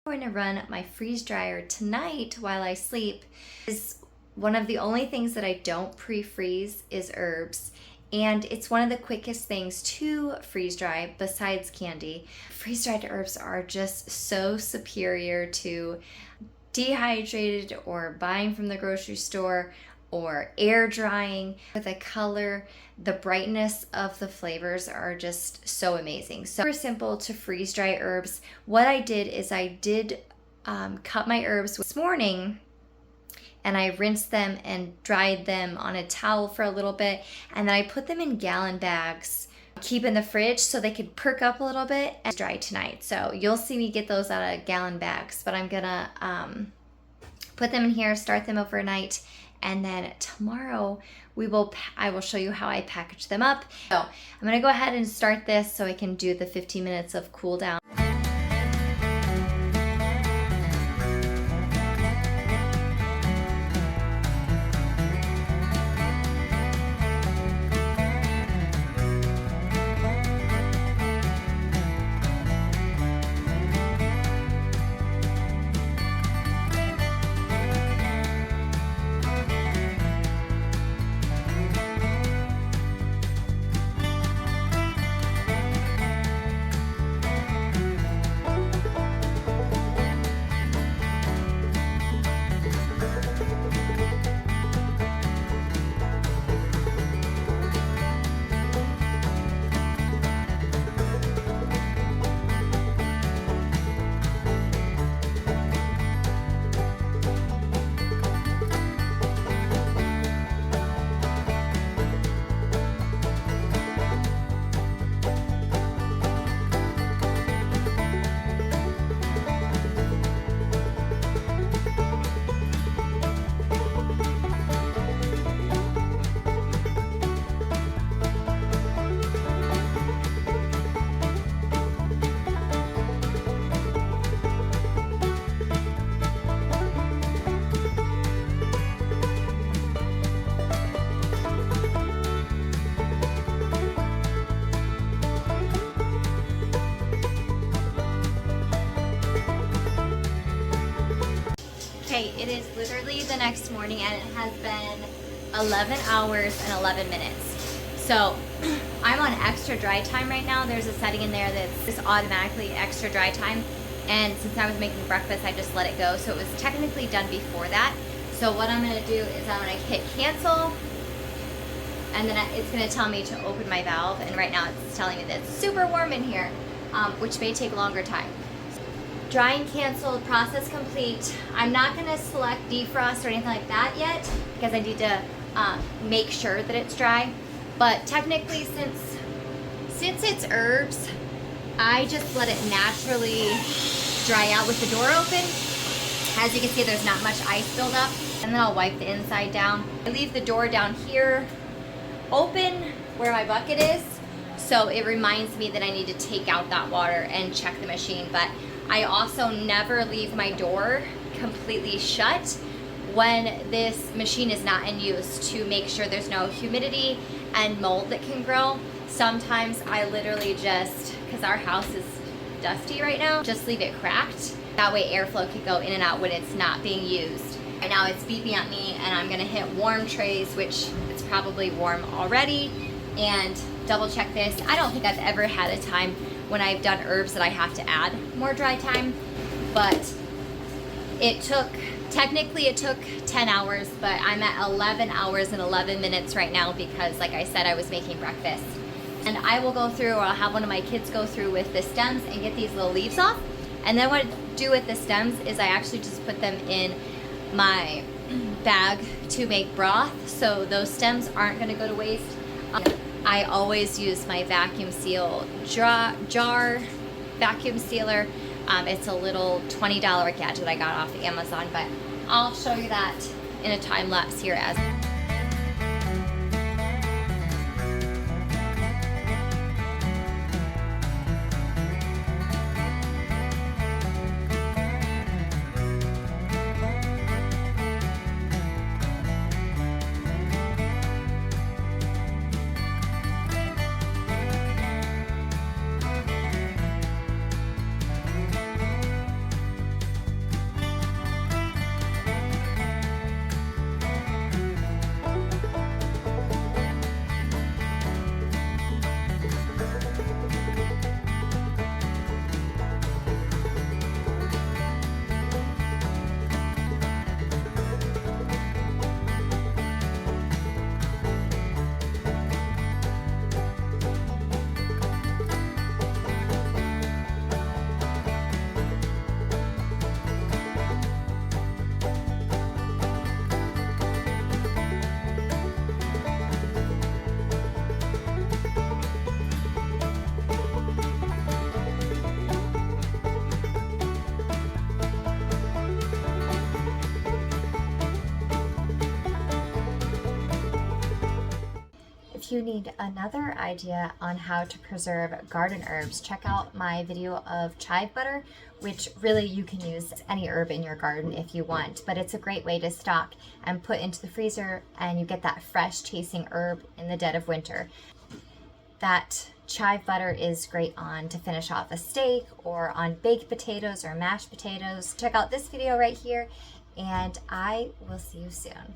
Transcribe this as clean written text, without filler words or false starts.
I'm going to run my freeze dryer tonight while I sleep. Is one of the only things that I don't pre-freeze is herbs, and it's one of the quickest things to freeze dry besides candy. Freeze-dried herbs are just so superior to dehydrated or buying from the grocery store or air drying. The color, the brightness of the flavors are just so amazing. So super simple to freeze dry herbs. What I did is I did cut my herbs this morning, and I rinsed them and dried them on a towel for a little bit, and then I put them in gallon bags, keep in the fridge so they could perk up a little bit and dry tonight. So you'll see me get those out of gallon bags, but I'm gonna put them in here, start them overnight, and then tomorrow I will show you how I package them up. So I'm gonna go ahead and start this so I can do the 15 minutes of cool down. Okay, it is literally the next morning, and it has been 11 hours and 11 minutes. So I'm on extra dry time right now. There's a setting in there that's just automatically extra dry time, and since I was making breakfast, I just let it go. So it was technically done before that. So what I'm gonna do is I'm gonna hit cancel, and then it's gonna tell me to open my valve, and right now it's telling me that it's super warm in here, which may take longer time. Drying canceled, process complete. I'm not gonna select defrost or anything like that yet because I need to make sure that it's dry. But technically, since it's herbs, I just let it naturally dry out with the door open. As you can see, there's not much ice buildup. And then I'll wipe the inside down. I leave the door down here open where my bucket is, so it reminds me that I need to take out that water and check the machine. But I also never leave my door completely shut when this machine is not in use to make sure there's no humidity and mold that can grow. Sometimes I literally just, because our house is dusty right now, just leave it cracked. That way airflow can go in and out when it's not being used. Right now it's beeping at me, and I'm gonna hit warm trays, which it's probably warm already, and double check this. I don't think I've ever had a time when I've done herbs that I have to add more dry time, but technically it took 10 hours, but I'm at 11 hours and 11 minutes right now because, like I said, I was making breakfast. And I will go through, or I'll have one of my kids go through with the stems and get these little leaves off. And then what I do with the stems is I actually just put them in my bag to make broth, so those stems aren't gonna go to waste. I always use my vacuum seal jar vacuum sealer. It's a little $20 gadget I got off Amazon, but I'll show you that in a time lapse here as you need another idea on how to preserve garden herbs, check out my video of chive butter, which really you can use any herb in your garden if you want, but it's a great way to stock and put into the freezer, and you get that fresh tasting herb in the dead of winter. That chive butter is great on to finish off a steak or on baked potatoes or mashed potatoes. Check out this video right here, and I will see you soon.